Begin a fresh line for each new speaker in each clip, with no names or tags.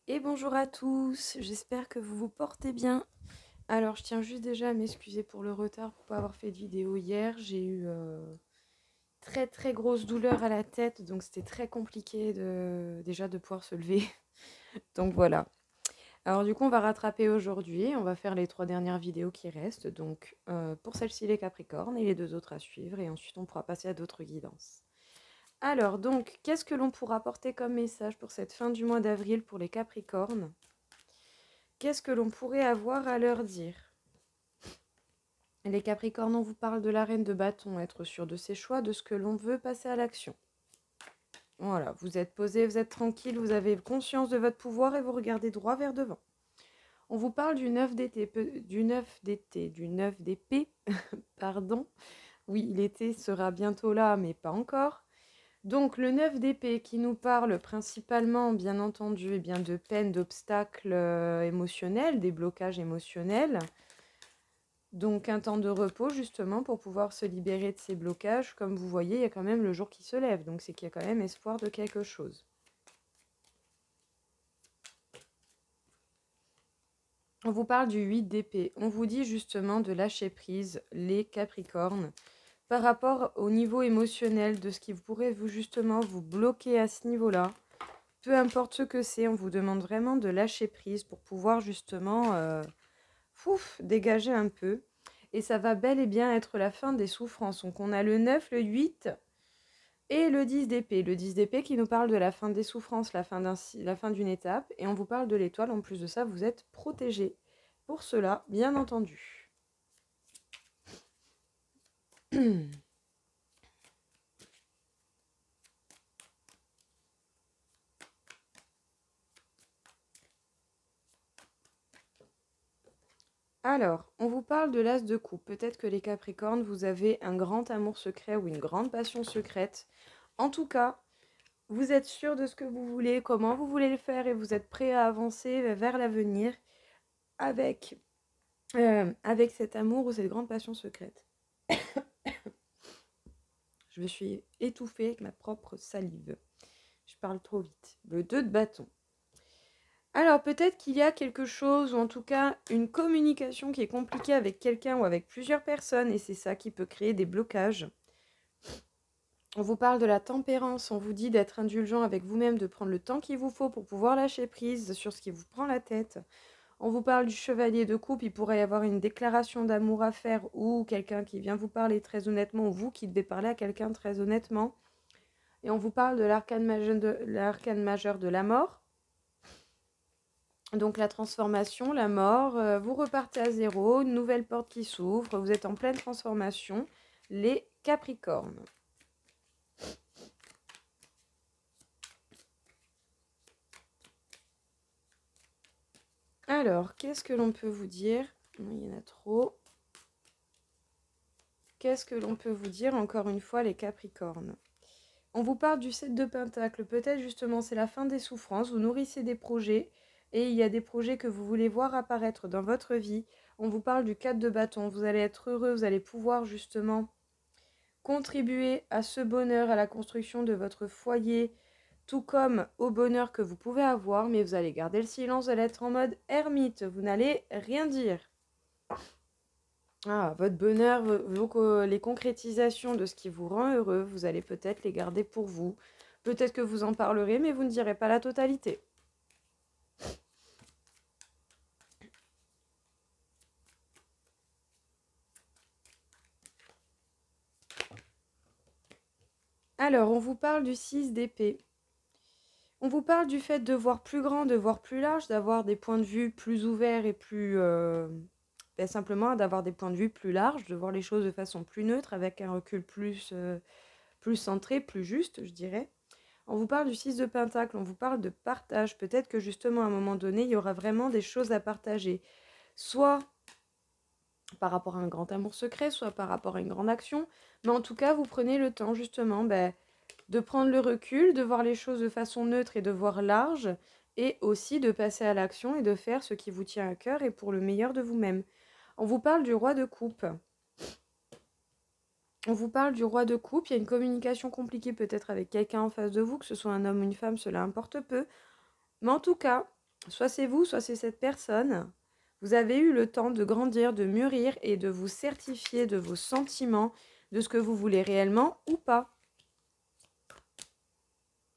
Et bonjour à tous, j'espère que vous vous portez bien. Alors je tiens juste déjà à m'excuser pour le retard, pour pas avoir fait de vidéo hier. J'ai eu très grosse douleur à la tête, donc c'était très compliqué déjà de pouvoir se lever. Donc voilà. Alors du coup on va rattraper aujourd'hui, on va faire les 3 dernières vidéos qui restent. Donc pour celle-ci les Capricornes et les 2 autres à suivre. Et ensuite on pourra passer à d'autres guidances. Alors donc, qu'est-ce que l'on pourra apporter comme message pour cette fin du mois d'avril pour les Capricornes? Qu'est-ce que l'on pourrait avoir à leur dire? Les Capricornes, on vous parle de la reine de bâton, être sûr de ses choix, de ce que l'on veut, passer à l'action. Voilà, vous êtes posé, vous êtes tranquille, vous avez conscience de votre pouvoir et vous regardez droit vers devant. On vous parle du 9 d'été, du 9 d'épée, pardon. Oui, l'été sera bientôt là, mais pas encore. Donc le 9 d'épée qui nous parle principalement, bien entendu, eh bien, de peine, d'obstacles émotionnels, des blocages émotionnels. Donc un temps de repos justement pour pouvoir se libérer de ces blocages. Comme vous voyez, il y a quand même le jour qui se lève, donc c'est qu'il y a quand même espoir de quelque chose. On vous parle du 8 d'épée. On vous dit justement de lâcher prise, les Capricornes, par rapport au niveau émotionnel de ce qui pourrait vous bloquer à ce niveau-là. Peu importe ce que c'est, on vous demande vraiment de lâcher prise pour pouvoir justement dégager un peu. Et ça va bel et bien être la fin des souffrances. Donc on a le 9, le 8 et le 10 d'épée. Le 10 d'épée qui nous parle de la fin des souffrances, la fin d'une étape. Et on vous parle de l'étoile. En plus de ça, vous êtes protégé. Pour cela, bien entendu. Alors, on vous parle de l'as de coupe. Peut-être que les Capricornes, vous avez un grand amour secret ou une grande passion secrète. En tout cas, vous êtes sûr de ce que vous voulez, comment vous voulez le faire et vous êtes prêt à avancer vers l'avenir avec, avec cet amour ou cette grande passion secrète. Je me suis étouffée avec ma propre salive. Je parle trop vite. Le 2 de bâton. Alors peut-être qu'il y a quelque chose, ou en tout cas une communication qui est compliquée avec quelqu'un ou avec plusieurs personnes, et c'est ça qui peut créer des blocages. On vous parle de la tempérance, on vous dit d'être indulgent avec vous-même, de prendre le temps qu'il vous faut pour pouvoir lâcher prise sur ce qui vous prend la tête. On vous parle du chevalier de coupe, il pourrait y avoir une déclaration d'amour à faire ou quelqu'un qui vient vous parler très honnêtement ou vous qui devez parler à quelqu'un très honnêtement. Et on vous parle de l'arcane majeur de la mort. Donc la transformation, la mort, vous repartez à zéro, une nouvelle porte qui s'ouvre, vous êtes en pleine transformation, les Capricornes. Alors, qu'est-ce que l'on peut vous dire? Il y en a trop. Qu'est-ce que l'on peut vous dire encore une fois, les Capricornes? On vous parle du 7 de Pentacle. Peut-être justement c'est la fin des souffrances, vous nourrissez des projets et il y a des projets que vous voulez voir apparaître dans votre vie. On vous parle du 4 de bâton. Vous allez être heureux, vous allez pouvoir justement contribuer à ce bonheur, à la construction de votre foyer, tout comme au bonheur que vous pouvez avoir, mais vous allez garder le silence, vous allez être en mode ermite, vous n'allez rien dire. Ah, votre bonheur, les concrétisations de ce qui vous rend heureux, vous allez peut-être les garder pour vous. Peut-être que vous en parlerez, mais vous ne direz pas la totalité. Alors, on vous parle du 6 d'épée. On vous parle du fait de voir plus grand, de voir plus large, d'avoir des points de vue plus ouverts et plus... simplement d'avoir des points de vue plus larges, de voir les choses de façon plus neutre, avec un recul plus centré, plus juste, je dirais. On vous parle du 6 de Pentacle, on vous parle de partage. Peut-être que justement, à un moment donné, il y aura vraiment des choses à partager. Soit par rapport à un grand amour secret, soit par rapport à une grande action. Mais en tout cas, vous prenez le temps justement de prendre le recul, de voir les choses de façon neutre et de voir large, et aussi de passer à l'action et de faire ce qui vous tient à cœur et pour le meilleur de vous-même. On vous parle du roi de coupe. On vous parle du roi de coupe, il y a une communication compliquée peut-être avec quelqu'un en face de vous, que ce soit un homme ou une femme, cela importe peu. Mais en tout cas, Soit c'est vous, soit c'est cette personne. Vous avez eu le temps de grandir, de mûrir et de vous certifier de vos sentiments, de ce que vous voulez réellement ou pas.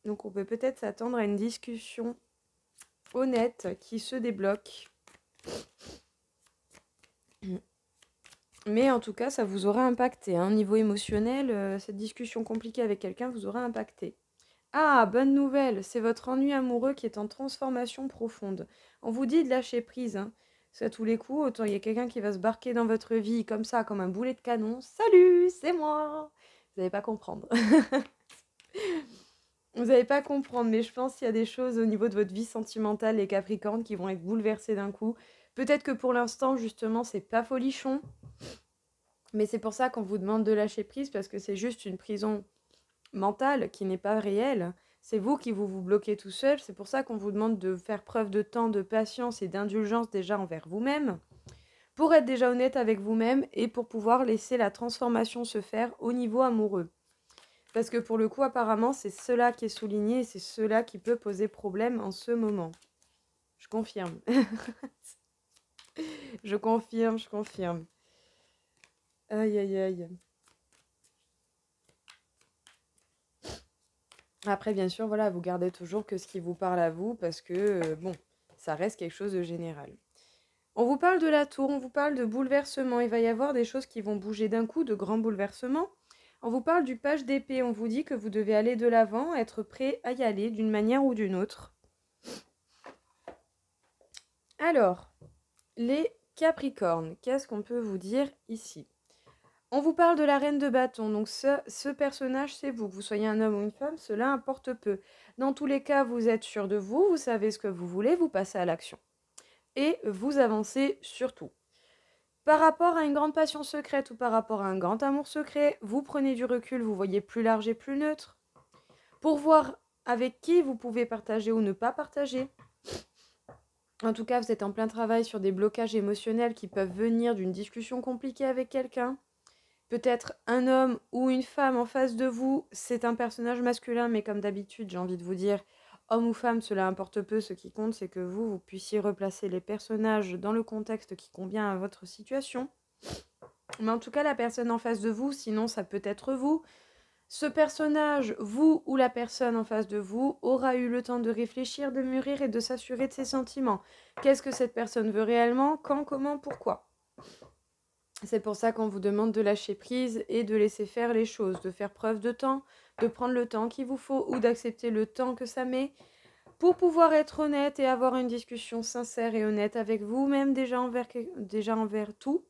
Donc on peut peut-être s'attendre à une discussion honnête qui se débloque. Mais en tout cas, ça vous aura impacté. Hein. Niveau émotionnel, cette discussion compliquée avec quelqu'un vous aura impacté. Ah, bonne nouvelle, c'est votre ennui amoureux qui est en transformation profonde. On vous dit de lâcher prise. Hein. Parce qu'à tous les coups, autant il y a quelqu'un qui va se barquer dans votre vie comme ça, comme un boulet de canon. Salut, c'est moi. Vous n'allez pas comprendre. Vous n'allez pas comprendre, mais je pense qu'il y a des choses au niveau de votre vie sentimentale, les Capricornes, qui vont être bouleversées d'un coup. Peut-être que pour l'instant, justement, c'est pas folichon. Mais c'est pour ça qu'on vous demande de lâcher prise, parce que c'est juste une prison mentale qui n'est pas réelle. C'est vous qui vous bloquez tout seul. C'est pour ça qu'on vous demande de faire preuve de temps, de patience et d'indulgence déjà envers vous-même, pour être déjà honnête avec vous-même et pour pouvoir laisser la transformation se faire au niveau amoureux. Parce que pour le coup, apparemment, c'est cela qui est souligné et c'est cela qui peut poser problème en ce moment. Je confirme. Je confirme, je confirme. Aïe, aïe, aïe. Après, bien sûr, voilà, vous gardez toujours que ce qui vous parle à vous parce que, bon, ça reste quelque chose de général. On vous parle de la tour, on vous parle de bouleversement. Il va y avoir des choses qui vont bouger d'un coup, de grands bouleversements. On vous parle du page d'épée. On vous dit que vous devez aller de l'avant, être prêt à y aller d'une manière ou d'une autre. Alors, les Capricornes, qu'est-ce qu'on peut vous dire ici? On vous parle de la reine de bâton, donc ce personnage, c'est vous. Que vous soyez un homme ou une femme, cela importe peu. Dans tous les cas, vous êtes sûr de vous, vous savez ce que vous voulez, vous passez à l'action. Et vous avancez surtout. Par rapport à une grande passion secrète ou par rapport à un grand amour secret, vous prenez du recul, vous voyez plus large et plus neutre. Pour voir avec qui vous pouvez partager ou ne pas partager. En tout cas, vous êtes en plein travail sur des blocages émotionnels qui peuvent venir d'une discussion compliquée avec quelqu'un. Peut-être un homme ou une femme en face de vous, c'est un personnage masculin, mais comme d'habitude, j'ai envie de vous dire, homme ou femme, cela importe peu, ce qui compte, c'est que vous puissiez replacer les personnages dans le contexte qui convient à votre situation. Mais en tout cas, la personne en face de vous, sinon ça peut être vous. Ce personnage, vous ou la personne en face de vous, aura eu le temps de réfléchir, de mûrir et de s'assurer de ses sentiments. Qu'est-ce que cette personne veut réellement? Quand? Comment? Pourquoi? C'est pour ça qu'on vous demande de lâcher prise et de laisser faire les choses, de faire preuve de temps, de prendre le temps qu'il vous faut ou d'accepter le temps que ça met pour pouvoir être honnête et avoir une discussion sincère et honnête avec vous-même déjà envers tout,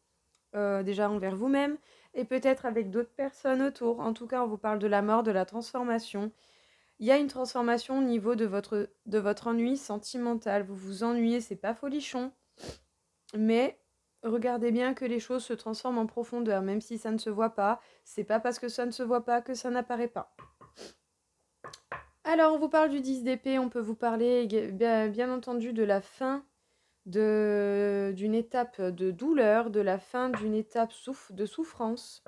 déjà envers vous-même et peut-être avec d'autres personnes autour. En tout cas, on vous parle de la mort, de la transformation. Il y a une transformation au niveau de votre ennui sentimental. Vous vous ennuyez, c'est pas folichon, mais regardez bien que les choses se transforment en profondeur, même si ça ne se voit pas. C'est pas parce que ça ne se voit pas que ça n'apparaît pas. Alors, on vous parle du 10 d'épée, on peut vous parler bien entendu de la fin d'une étape de douleur, de la fin d'une étape de souffrance.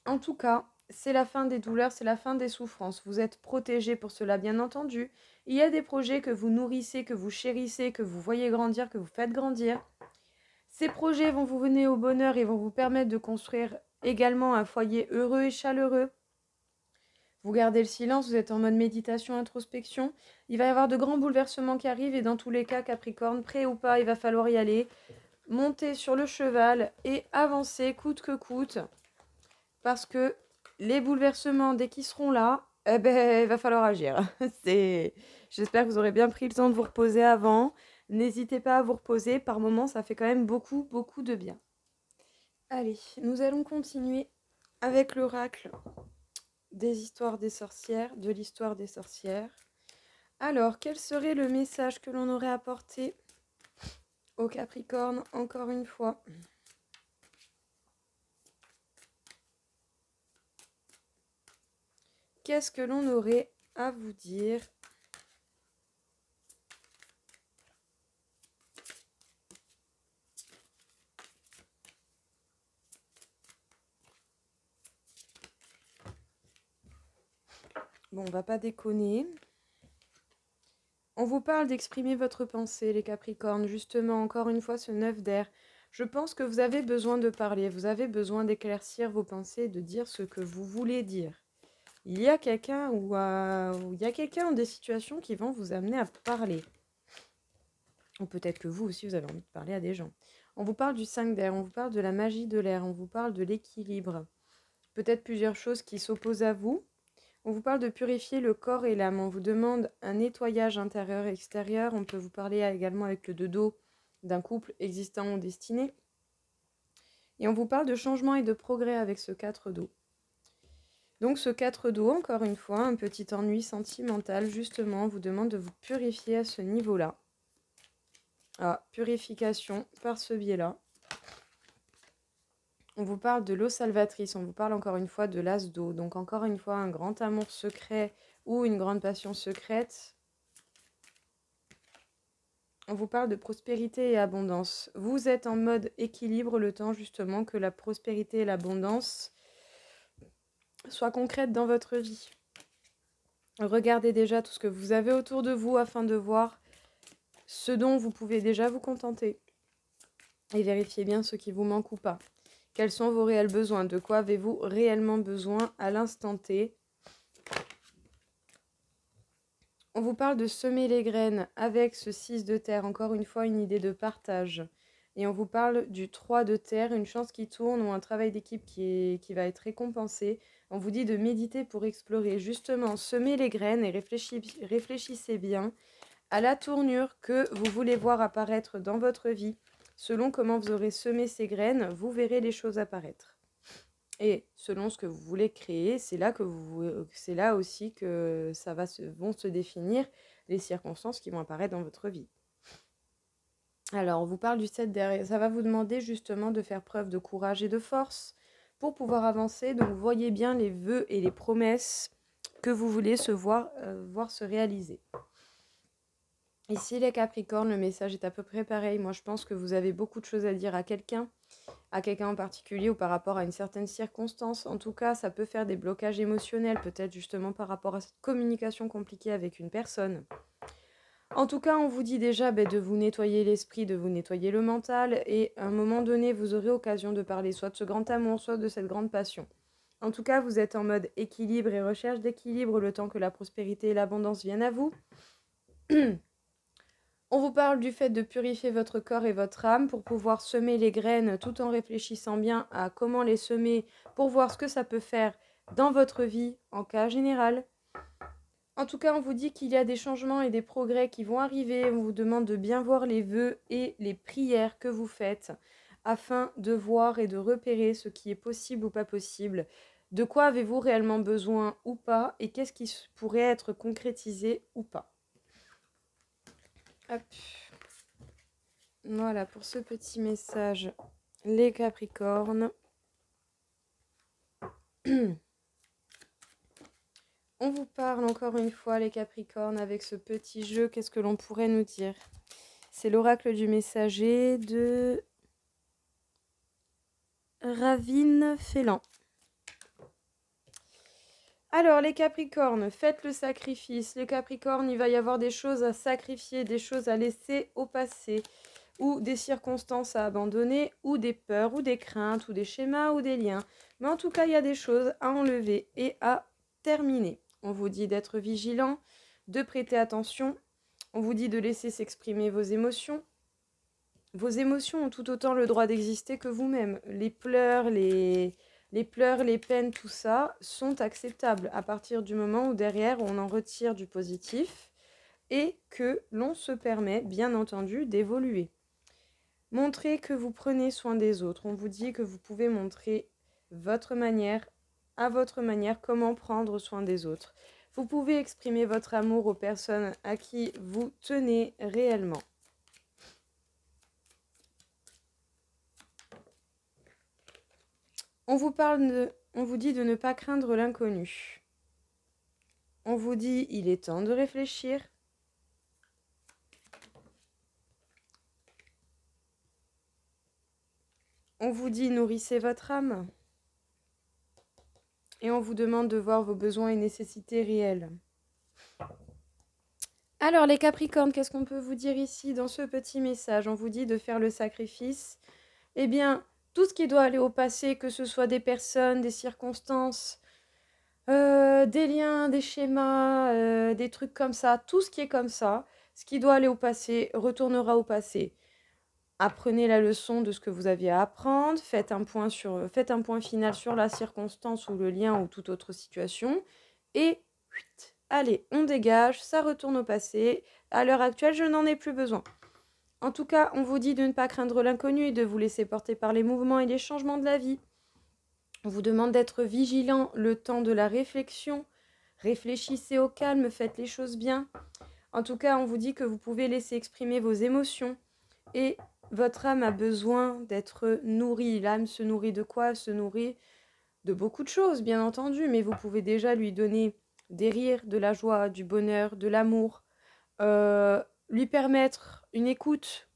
En tout cas, c'est la fin des douleurs, c'est la fin des souffrances. Vous êtes protégé pour cela, bien entendu. Il y a des projets que vous nourrissez, que vous chérissez, que vous voyez grandir, que vous faites grandir. Ces projets vont vous mener au bonheur et vont vous permettre de construire également un foyer heureux et chaleureux. Vous gardez le silence, vous êtes en mode méditation, introspection. Il va y avoir de grands bouleversements qui arrivent et dans tous les cas, Capricorne, prêt ou pas, il va falloir y aller. Monter sur le cheval et avancer coûte que coûte. Parce que les bouleversements, dès qu'ils seront là, eh ben, il va falloir agir. J'espère que vous aurez bien pris le temps de vous reposer avant. N'hésitez pas à vous reposer. Par moments, ça fait quand même beaucoup, beaucoup de bien. Allez, nous allons continuer avec l'oracle des histoires des sorcières, de l'histoire des sorcières. Alors, quel serait le message que l'on aurait apporté au Capricorne, encore une fois? Qu'est-ce que l'on aurait à vous dire? Bon, on va pas déconner. On vous parle d'exprimer votre pensée, les Capricornes. Justement, encore une fois, ce 9 d'air. Je pense que vous avez besoin de parler, vous avez besoin d'éclaircir vos pensées, de dire ce que vous voulez dire. Il y a quelqu'un ou des situations qui vont vous amener à parler. Ou peut-être que vous aussi, vous avez envie de parler à des gens. On vous parle du 5 d'air, on vous parle de la magie de l'air, on vous parle de l'équilibre. Peut-être plusieurs choses qui s'opposent à vous. On vous parle de purifier le corps et l'âme. On vous demande un nettoyage intérieur et extérieur. On peut vous parler également avec le 2 dos d'un couple existant ou destiné. Et on vous parle de changement et de progrès avec ce 4 dos. Donc ce 4 dos, encore une fois, un petit ennui sentimental, justement, on vous demande de vous purifier à ce niveau-là. Ah, purification par ce biais-là. On vous parle de l'eau salvatrice, on vous parle encore une fois de l'as d'eau. Donc encore une fois, un grand amour secret ou une grande passion secrète. On vous parle de prospérité et abondance. Vous êtes en mode équilibre le temps justement que la prospérité et l'abondance soient concrètes dans votre vie. Regardez déjà tout ce que vous avez autour de vous afin de voir ce dont vous pouvez déjà vous contenter. Et vérifiez bien ce qui vous manque ou pas. Quels sont vos réels besoins? De quoi avez-vous réellement besoin à l'instant T? On vous parle de semer les graines avec ce 6 de terre. Encore une fois, une idée de partage. Et on vous parle du 3 de terre, une chance qui tourne ou un travail d'équipe qui va être récompensé. On vous dit de méditer pour explorer. Justement, semer les graines et réfléchissez bien à la tournure que vous voulez voir apparaître dans votre vie. Selon comment vous aurez semé ces graines, vous verrez les choses apparaître. Et selon ce que vous voulez créer, c'est là aussi que vont se définir les circonstances qui vont apparaître dans votre vie. Alors, on vous parle du 7 derrière. Ça va vous demander justement de faire preuve de courage et de force pour pouvoir avancer. Donc, voyez bien les vœux et les promesses que vous voulez voir se réaliser. Ici, les Capricornes, le message est à peu près pareil. Moi, je pense que vous avez beaucoup de choses à dire à quelqu'un en particulier ou par rapport à une certaine circonstance. En tout cas, ça peut faire des blocages émotionnels, peut-être justement par rapport à cette communication compliquée avec une personne. En tout cas, on vous dit déjà de vous nettoyer l'esprit, de vous nettoyer le mental, et à un moment donné, vous aurez occasion de parler soit de ce grand amour, soit de cette grande passion. En tout cas, vous êtes en mode équilibre et recherche d'équilibre le temps que la prospérité et l'abondance viennent à vous. On vous parle du fait de purifier votre corps et votre âme pour pouvoir semer les graines tout en réfléchissant bien à comment les semer pour voir ce que ça peut faire dans votre vie en cas général. En tout cas, on vous dit qu'il y a des changements et des progrès qui vont arriver. On vous demande de bien voir les vœux et les prières que vous faites afin de voir et de repérer ce qui est possible ou pas possible. De quoi avez-vous réellement besoin ou pas et qu'est-ce qui pourrait être concrétisé ou pas. Hop. Voilà pour ce petit message, les Capricornes. On vous parle encore une fois, les Capricornes, avec ce petit jeu. Qu'est-ce que l'on pourrait nous dire? C'est l'oracle du messager de Ravine Félan. Alors, les Capricornes, faites le sacrifice. Les Capricornes, il va y avoir des choses à sacrifier, des choses à laisser au passé, ou des circonstances à abandonner, ou des peurs, ou des craintes, ou des schémas, ou des liens. Mais en tout cas, il y a des choses à enlever et à terminer. On vous dit d'être vigilant, de prêter attention. On vous dit de laisser s'exprimer vos émotions. Vos émotions ont tout autant le droit d'exister que vous-même. Les pleurs, les peines, tout ça sont acceptables à partir du moment où derrière on en retire du positif et que l'on se permet, bien entendu, d'évoluer. Montrez que vous prenez soin des autres. On vous dit que vous pouvez montrer à votre manière, comment prendre soin des autres. Vous pouvez exprimer votre amour aux personnes à qui vous tenez réellement. On vous dit de ne pas craindre l'inconnu. On vous dit il est temps de réfléchir. On vous dit nourrissez votre âme. Et on vous demande de voir vos besoins et nécessités réels. Alors les Capricornes, qu'est-ce qu'on peut vous dire ici dans ce petit message? On vous dit de faire le sacrifice. Eh bien, tout ce qui doit aller au passé, que ce soit des personnes, des circonstances, des liens, des schémas, des trucs comme ça, tout ce qui est comme ça, ce qui doit aller au passé retournera au passé. Apprenez la leçon de ce que vous aviez à apprendre, faites un point final sur la circonstance ou le lien ou toute autre situation, et allez, on dégage, ça retourne au passé. À l'heure actuelle, je n'en ai plus besoin. En tout cas, on vous dit de ne pas craindre l'inconnu et de vous laisser porter par les mouvements et les changements de la vie. On vous demande d'être vigilant le temps de la réflexion. Réfléchissez au calme, faites les choses bien. En tout cas, on vous dit que vous pouvez laisser exprimer vos émotions. Et votre âme a besoin d'être nourrie. L'âme se nourrit de quoi? Elle se nourrit de beaucoup de choses, bien entendu. Mais vous pouvez déjà lui donner des rires, de la joie, du bonheur, de l'amour. Lui permettre une écoute.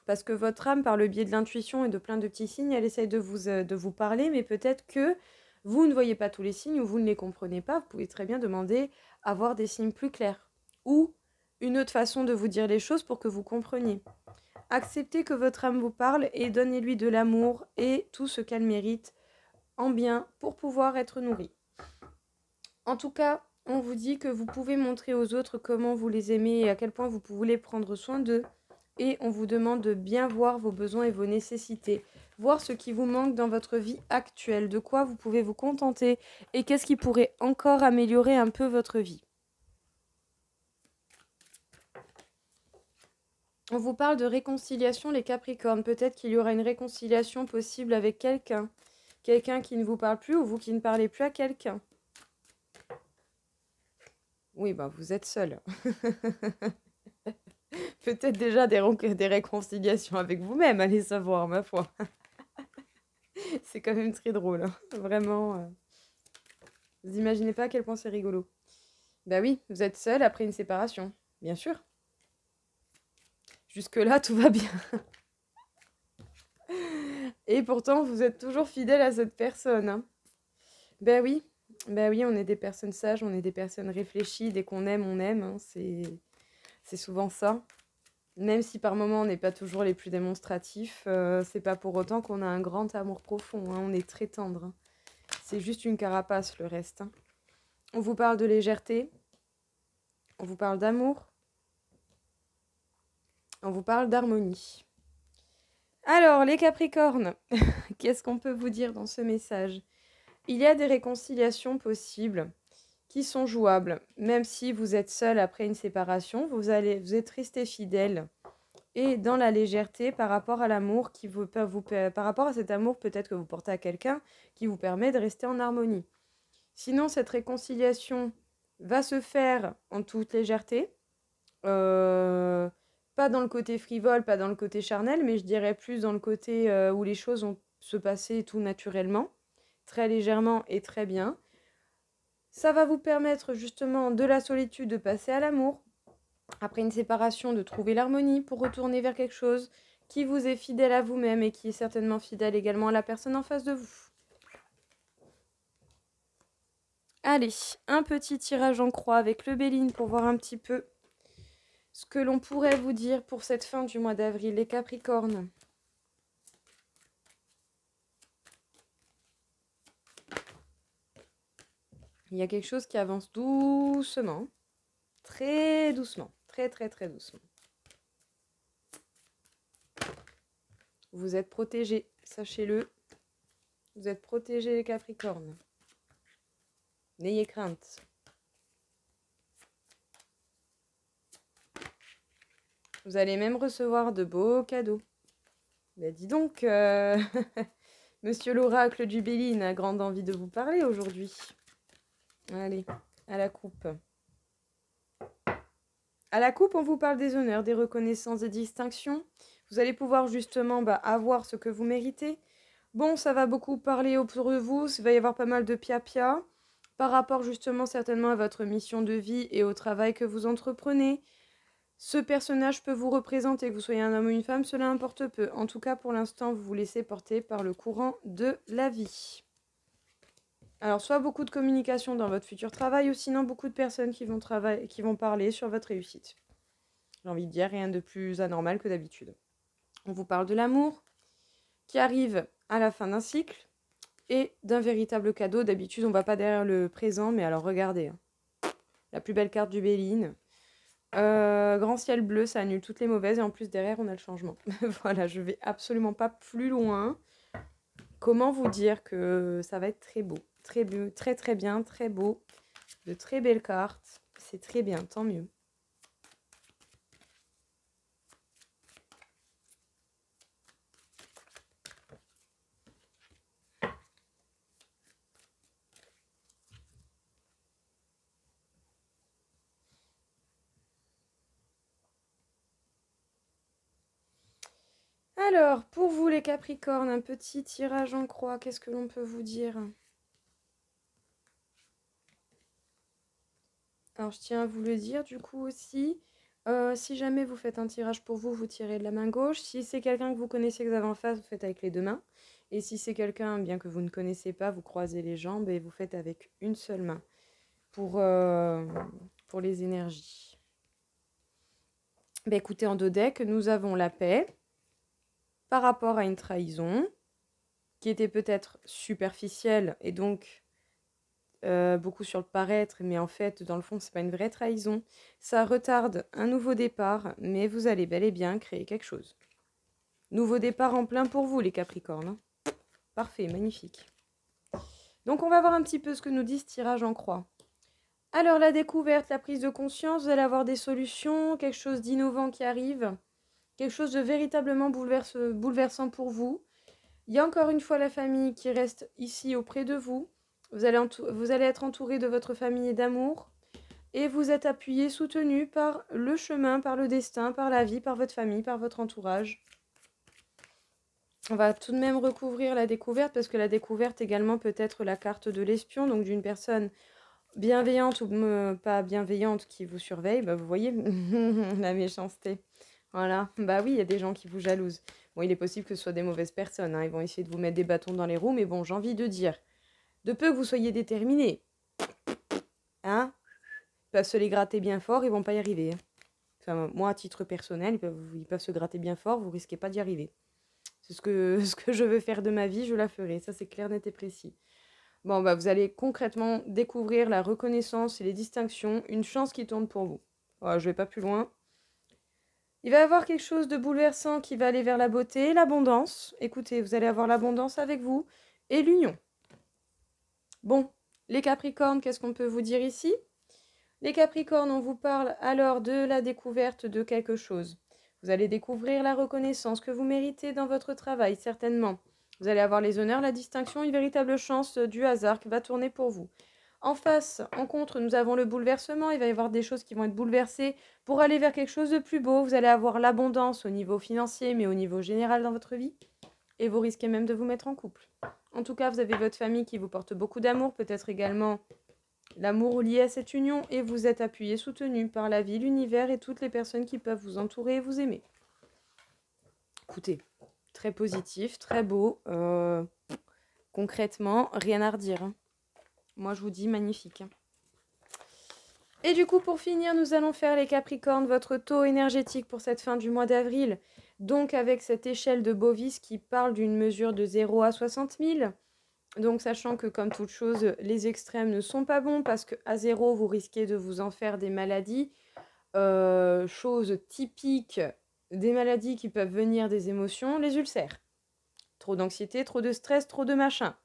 Parce que votre âme, par le biais de l'intuition et de plein de petits signes, elle essaye de vous parler, mais peut-être que vous ne voyez pas tous les signes ou vous ne les comprenez pas. Vous pouvez très bien demander à voir des signes plus clairs. Ou une autre façon de vous dire les choses pour que vous compreniez. Acceptez que votre âme vous parle et donnez-lui de l'amour et tout ce qu'elle mérite en bien pour pouvoir être nourrie. En tout cas, on vous dit que vous pouvez montrer aux autres comment vous les aimez et à quel point vous voulez prendre soin d'eux. Et on vous demande de bien voir vos besoins et vos nécessités, voir ce qui vous manque dans votre vie actuelle, de quoi vous pouvez vous contenter et qu'est-ce qui pourrait encore améliorer un peu votre vie. On vous parle de réconciliation, les Capricornes. Peut-être qu'il y aura une réconciliation possible avec quelqu'un. Quelqu'un qui ne vous parle plus ou vous qui ne parlez plus à quelqu'un. Oui, bah vous êtes seul. Peut-être déjà des réconciliations avec vous-même, allez savoir, ma foi. C'est quand même très drôle, hein. Vraiment. Vous imaginez pas à quel point c'est rigolo. Bah oui, vous êtes seul après une séparation, bien sûr. Jusque-là, tout va bien. Et pourtant, vous êtes toujours fidèle à cette personne, hein. Ben oui, on est des personnes sages, on est des personnes réfléchies. Dès qu'on aime, on aime, hein. C'est souvent ça. Même si par moments on n'est pas toujours les plus démonstratifs, c'est pas pour autant qu'on a un grand amour profond, hein. On est très tendre, hein. C'est juste une carapace le reste, hein. On vous parle de légèreté, on vous parle d'amour, on vous parle d'harmonie. Alors, les Capricornes, qu'est-ce qu'on peut vous dire dans ce message? Il y a des réconciliations possibles qui sont jouables, même si vous êtes seul après une séparation, vous êtes resté fidèle et dans la légèreté par rapport à l'amour par rapport à cet amour peut-être que vous portez à quelqu'un qui vous permet de rester en harmonie. Sinon, cette réconciliation va se faire en toute légèreté, pas dans le côté frivole, pas dans le côté charnel, mais je dirais plus dans le côté où les choses vont se passer tout naturellement, très légèrement et très bien. Ça va vous permettre justement de la solitude de passer à l'amour, après une séparation de trouver l'harmonie pour retourner vers quelque chose qui vous est fidèle à vous-même et qui est certainement fidèle également à la personne en face de vous. Allez, un petit tirage en croix avec le Béline pour voir un petit peu ce que l'on pourrait vous dire pour cette fin du mois d'avril, les Capricornes. Il y a quelque chose qui avance doucement, très doucement, très très très doucement. Vous êtes protégés, sachez-le. Vous êtes protégés, les Capricornes. N'ayez crainte. Vous allez même recevoir de beaux cadeaux. Ben dis donc, Monsieur l'oracle du Béline a grande envie de vous parler aujourd'hui. Allez, à la coupe. À la coupe, on vous parle des honneurs, des reconnaissances, des distinctions. Vous allez pouvoir justement avoir ce que vous méritez. Bon, ça va beaucoup parler autour de vous. Il va y avoir pas mal de pia-pia par rapport justement certainement à votre mission de vie et au travail que vous entreprenez. Ce personnage peut vous représenter, que vous soyez un homme ou une femme, cela importe peu. En tout cas, pour l'instant, vous vous laissez porter par le courant de la vie. Alors, soit beaucoup de communication dans votre futur travail, ou sinon beaucoup de personnes qui vont parler sur votre réussite. J'ai envie de dire, rien de plus anormal que d'habitude. On vous parle de l'amour qui arrive à la fin d'un cycle et d'un véritable cadeau. D'habitude, on ne va pas derrière le présent, mais alors regardez. La plus belle carte du Béline. Grand ciel bleu, ça annule toutes les mauvaises et en plus derrière, on a le changement. Voilà, je vais absolument pas plus loin. Comment vous dire que ça va être très beau, très beau, très très bien, très beau. De très belles cartes. C'est très bien, tant mieux. Alors, pour vous les Capricornes, un petit tirage en croix, qu'est-ce que l'on peut vous dire? Alors, je tiens à vous le dire du coup aussi. Si jamais vous faites un tirage pour vous, vous tirez de la main gauche. Si c'est quelqu'un que vous connaissez, que vous avez en face, vous faites avec les deux mains. Et si c'est quelqu'un, bien que vous ne connaissez pas, vous croisez les jambes et vous faites avec une seule main pour les énergies. Ben, écoutez, en deux decks, nous avons la paix par rapport à une trahison qui était peut-être superficielle et donc beaucoup sur le paraître, mais en fait, dans le fond, c'est pas une vraie trahison. Ça retarde un nouveau départ, mais vous allez bel et bien créer quelque chose. Nouveau départ en plein pour vous, les Capricornes. Hein. Parfait, magnifique. Donc, on va voir un petit peu ce que nous dit ce tirage en croix. Alors, la découverte, la prise de conscience, vous allez avoir des solutions, quelque chose d'innovant qui arrive, quelque chose de véritablement bouleversant pour vous. Il y a encore une fois la famille qui reste ici auprès de vous. Vous allez être entouré de votre famille et d'amour. Et vous êtes appuyé, soutenu par le chemin, par le destin, par la vie, par votre famille, par votre entourage. On va tout de même recouvrir la découverte parce que la découverte également peut être la carte de l'espion, donc d'une personne bienveillante ou pas bienveillante qui vous surveille. Bah, vous voyez la méchanceté. Voilà, bah oui, il y a des gens qui vous jalousent. Bon, il est possible que ce soit des mauvaises personnes, hein. Ils vont essayer de vous mettre des bâtons dans les roues, mais bon, j'ai envie de dire, de peu que vous soyez déterminés, hein, ils peuvent se les gratter bien fort, ils vont pas y arriver. Hein. Enfin, moi, à titre personnel, ils peuvent se gratter bien fort, vous risquez pas d'y arriver. C'est ce que je veux faire de ma vie, je la ferai, ça c'est clair, net et précis. Bon, bah vous allez concrètement découvrir la reconnaissance et les distinctions, une chance qui tourne pour vous. Voilà, je vais pas plus loin. Il va y avoir quelque chose de bouleversant qui va aller vers la beauté, l'abondance. Écoutez, vous allez avoir l'abondance avec vous et l'union. Bon, les Capricornes, qu'est-ce qu'on peut vous dire ici? Les Capricornes, on vous parle alors de la découverte de quelque chose. Vous allez découvrir la reconnaissance que vous méritez dans votre travail, certainement. Vous allez avoir les honneurs, la distinction, une véritable chance du hasard qui va tourner pour vous. En face, en contre, nous avons le bouleversement. Il va y avoir des choses qui vont être bouleversées pour aller vers quelque chose de plus beau. Vous allez avoir l'abondance au niveau financier, mais au niveau général dans votre vie. Et vous risquez même de vous mettre en couple. En tout cas, vous avez votre famille qui vous porte beaucoup d'amour, peut-être également l'amour lié à cette union, et vous êtes appuyé, soutenu par la vie, l'univers et toutes les personnes qui peuvent vous entourer et vous aimer. Écoutez, très positif, très beau. Concrètement, rien à redire. Hein. Moi, je vous dis magnifique. Hein. Et du coup, pour finir, nous allons faire les Capricornes, votre taux énergétique pour cette fin du mois d'avril. Donc, avec cette échelle de Bovis qui parle d'une mesure de 0 à 60 000. Donc, sachant que, comme toute chose, les extrêmes ne sont pas bons parce qu'à 0, vous risquez de vous en faire des maladies. Chose typique des maladies qui peuvent venir des émotions, les ulcères. Trop d'anxiété, trop de stress, trop de machin.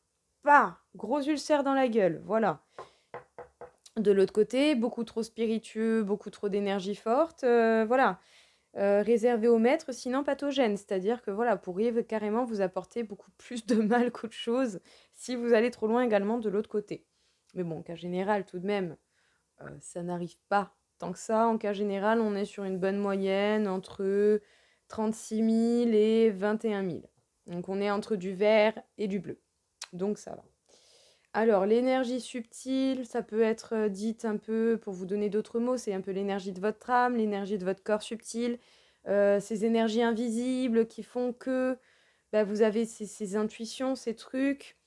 Bah, gros ulcère dans la gueule, voilà. De l'autre côté, beaucoup trop spiritueux, beaucoup trop d'énergie forte, voilà. Réservé au maître, sinon pathogène. C'est-à-dire que voilà, pourriez carrément vous apporter beaucoup plus de mal qu'autre chose si vous allez trop loin également de l'autre côté. Mais bon, en cas général, tout de même, ça n'arrive pas tant que ça. En cas général, on est sur une bonne moyenne entre 36 000 et 21 000. Donc on est entre du vert et du bleu. Donc ça va. Alors, l'énergie subtile, ça peut être dite un peu, pour vous donner d'autres mots, c'est un peu l'énergie de votre âme, l'énergie de votre corps subtil, ces énergies invisibles qui font que bah, vous avez ces intuitions, ces trucs.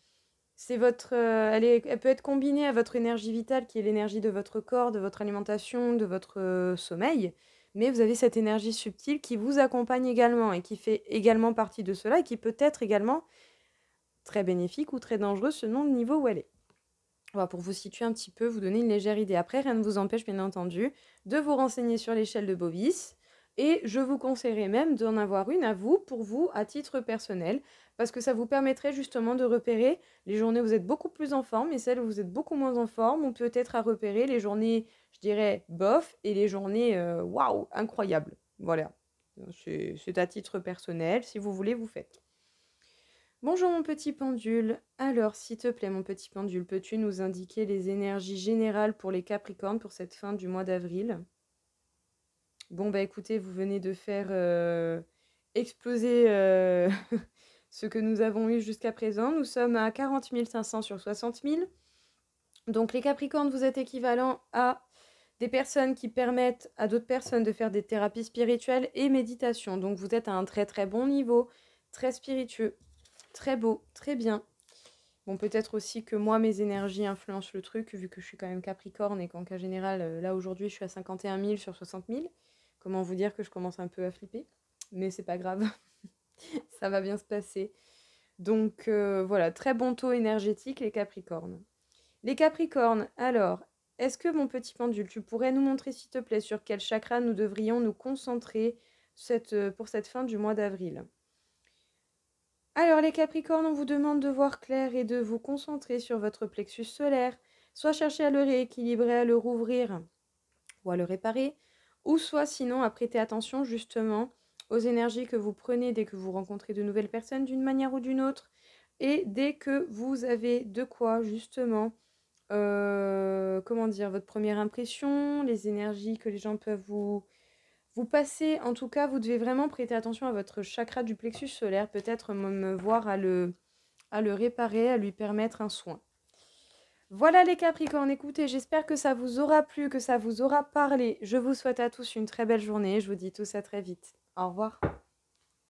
C'est votre, elle peut être combinée à votre énergie vitale, qui est l'énergie de votre corps, de votre alimentation, de votre sommeil. mais vous avez cette énergie subtile qui vous accompagne également et qui fait également partie de cela et qui peut être également très bénéfique ou très dangereuse selon le niveau où elle est. Voilà, pour vous situer un petit peu, vous donner une légère idée. Après, rien ne vous empêche, bien entendu, de vous renseigner sur l'échelle de Bovis. Et je vous conseillerais même d'en avoir une à vous, pour vous, à titre personnel, parce que ça vous permettrait justement de repérer les journées où vous êtes beaucoup plus en forme et celles où vous êtes beaucoup moins en forme, ou peut-être à repérer les journées, je dirais, bof, et les journées, waouh, incroyables. Voilà, c'est à titre personnel, si vous voulez, vous faites. Bonjour mon petit pendule. Alors, s'il te plaît, mon petit pendule, peux-tu nous indiquer les énergies générales pour les Capricornes pour cette fin du mois d'avril? Bon, bah écoutez, vous venez de faire exploser ce que nous avons eu jusqu'à présent. Nous sommes à 40 500 sur 60 000. Donc les Capricornes, vous êtes équivalent à des personnes qui permettent à d'autres personnes de faire des thérapies spirituelles et méditation. Donc vous êtes à un très très bon niveau, très spiritueux. Très beau, très bien. Bon, peut-être aussi que moi, mes énergies influencent le truc, vu que je suis quand même Capricorne et qu'en cas général, là aujourd'hui, je suis à 51 000 sur 60 000. Comment vous dire que je commence un peu à flipper? Mais c'est pas grave, ça va bien se passer. Donc voilà, très bon taux énergétique, les Capricornes. Les Capricornes, alors, est-ce que mon petit pendule, tu pourrais nous montrer, s'il te plaît, sur quel chakra nous devrions nous concentrer pour cette fin du mois d'avril? Alors les Capricornes, on vous demande de voir clair et de vous concentrer sur votre plexus solaire, soit chercher à le rééquilibrer, à le rouvrir ou à le réparer, ou soit sinon à prêter attention justement aux énergies que vous prenez dès que vous rencontrez de nouvelles personnes d'une manière ou d'une autre, et dès que vous avez de quoi justement, comment dire, votre première impression, les énergies que les gens peuvent vous passez, en tout cas, vous devez vraiment prêter attention à votre chakra du plexus solaire, peut-être me voir à le réparer, à lui permettre un soin. Voilà les Capricornes, écoutez, j'espère que ça vous aura plu, que ça vous aura parlé. Je vous souhaite à tous une très belle journée, je vous dis tous à très vite. Au revoir.